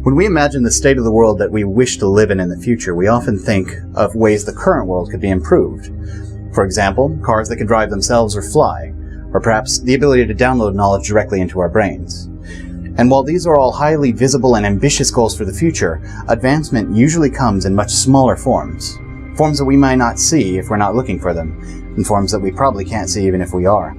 When we imagine the state of the world that we wish to live in the future, we often think of ways the current world could be improved. For example, cars that can drive themselves or fly, or perhaps the ability to download knowledge directly into our brains. And while these are all highly visible and ambitious goals for the future, advancement usually comes in much smaller forms. Forms that we might not see if we're not looking for them, and forms that we probably can't see even if we are.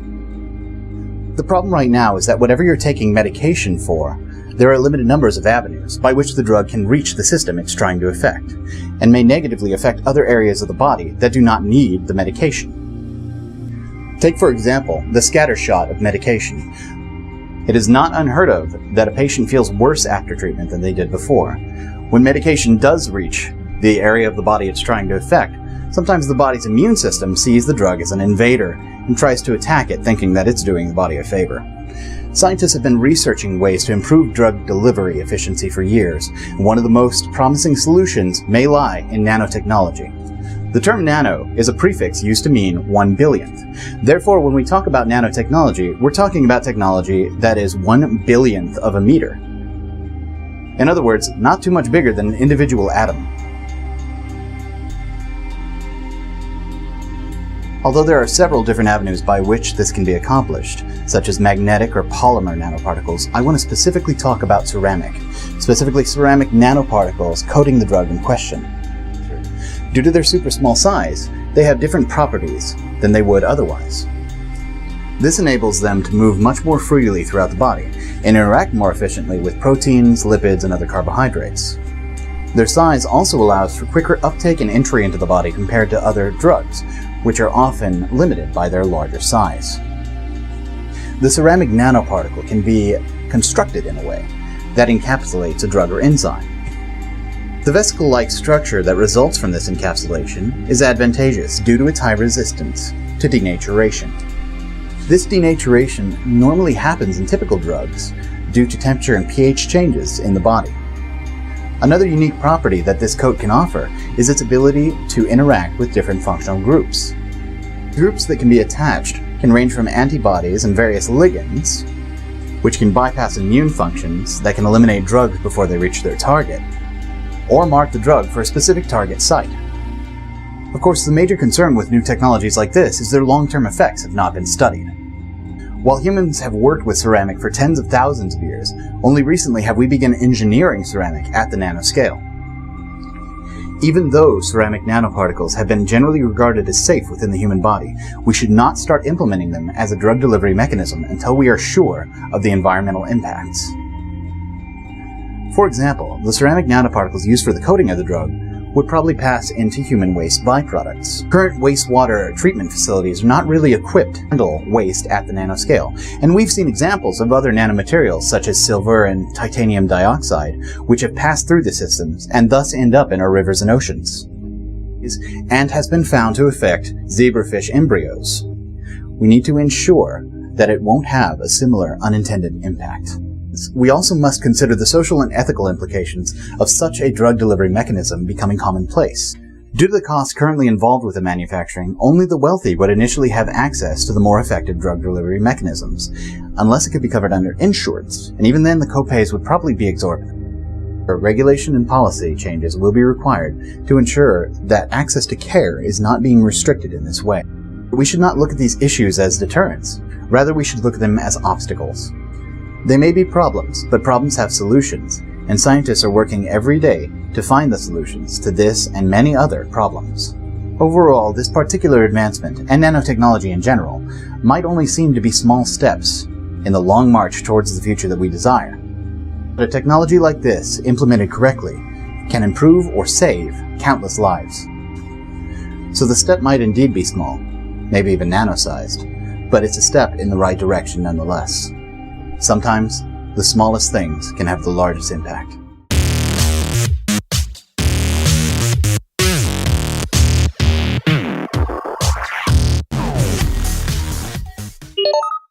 The problem right now is that whatever you're taking medication for, there are limited numbers of avenues by which the drug can reach the system it's trying to affect, and may negatively affect other areas of the body that do not need the medication. Take, for example, the scatter shot of medication. It is not unheard of that a patient feels worse after treatment than they did before. When medication does reach the area of the body it's trying to affect, sometimes the body's immune system sees the drug as an invader and tries to attack it, thinking that it's doing the body a favor. Scientists have been researching ways to improve drug delivery efficiency for years, and one of the most promising solutions may lie in nanotechnology. The term nano is a prefix used to mean 1 billionth. Therefore, when we talk about nanotechnology, we're talking about technology that is 1 billionth of a meter. In other words, not too much bigger than an individual atom. Although there are several different avenues by which this can be accomplished, such as magnetic or polymer nanoparticles, I want to specifically talk about ceramic, specifically ceramic nanoparticles coating the drug in question. Due to their super small size, they have different properties than they would otherwise. This enables them to move much more freely throughout the body and interact more efficiently with proteins, lipids, and other carbohydrates. Their size also allows for quicker uptake and entry into the body compared to other drugs, which are often limited by their larger size. The ceramic nanoparticle can be constructed in a way that encapsulates a drug or enzyme. The vesicle-like structure that results from this encapsulation is advantageous due to its high resistance to denaturation. This denaturation normally happens in typical drugs due to temperature and pH changes in the body. Another unique property that this coat can offer is its ability to interact with different functional groups. Groups that can be attached can range from antibodies and various ligands, which can bypass immune functions that can eliminate drugs before they reach their target, or mark the drug for a specific target site. Of course, the major concern with new technologies like this is their long-term effects have not been studied. While humans have worked with ceramic for tens of thousands of years, only recently have we begun engineering ceramic at the nanoscale. Even though ceramic nanoparticles have been generally regarded as safe within the human body, we should not start implementing them as a drug delivery mechanism until we are sure of the environmental impacts. For example, the ceramic nanoparticles used for the coating of the drug would probably pass into human waste byproducts. Current wastewater treatment facilities are not really equipped to handle waste at the nanoscale, and we've seen examples of other nanomaterials such as silver and titanium dioxide, which have passed through the systems and thus end up in our rivers and oceans, and has been found to affect zebrafish embryos. We need to ensure that it won't have a similar unintended impact. We also must consider the social and ethical implications of such a drug delivery mechanism becoming commonplace. Due to the costs currently involved with the manufacturing, only the wealthy would initially have access to the more effective drug delivery mechanisms, unless it could be covered under insurance, and even then the copays would probably be exorbitant. Regulation and policy changes will be required to ensure that access to care is not being restricted in this way. We should not look at these issues as deterrents. Rather, we should look at them as obstacles. They may be problems, but problems have solutions, and scientists are working every day to find the solutions to this and many other problems. Overall, this particular advancement, and nanotechnology in general, might only seem to be small steps in the long march towards the future that we desire. But a technology like this, implemented correctly, can improve or save countless lives. So the step might indeed be small, maybe even nano-sized, but it's a step in the right direction nonetheless. Sometimes, the smallest things can have the largest impact.